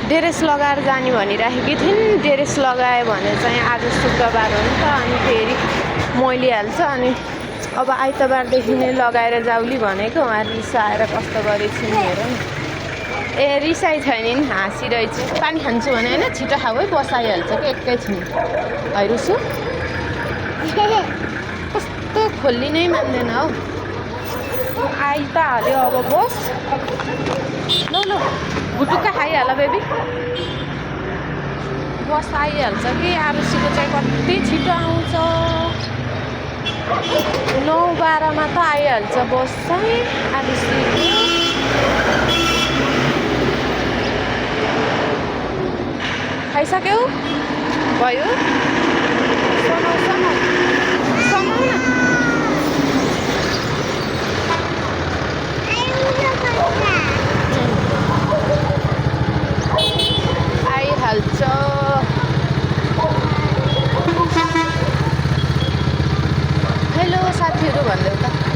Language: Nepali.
ड्रेस लगाएर जाने भनिराखेकी थिइन्। ड्रेस लगायो भने चाहिँ आज शुक्रबार हो नि त, अनि फेरि मोलिहाल्छ। अनि अब आइतबारदेखि नै लगाएर जाउली भनेको। उहाँ रिसाएर कस्तो गरेछन् हेर न। ए रिसाइ छैन नि, हाँसिरहेछु। पानी खान्छु भने होइन, छिटो खाऊ है, बसाइहाल्छ कि एकैछिन। है रुसु कस्तो खोल्ली नै मान्दैन हौ। आइ त हाल्यो, अब बस ल ल, भुटुक्का खाइहाल बेबी। बस आइहाल्छ कि। आरुसीको चाहिँ कति छिटो आउँछ, 9:12 त आइहाल्छ बस चाहिँ आरुसी। खाइसक्यौ? भयो? समाउ समाउ समाउ न। आइहाल्छ। हेलो साथीहरू भन्दै त।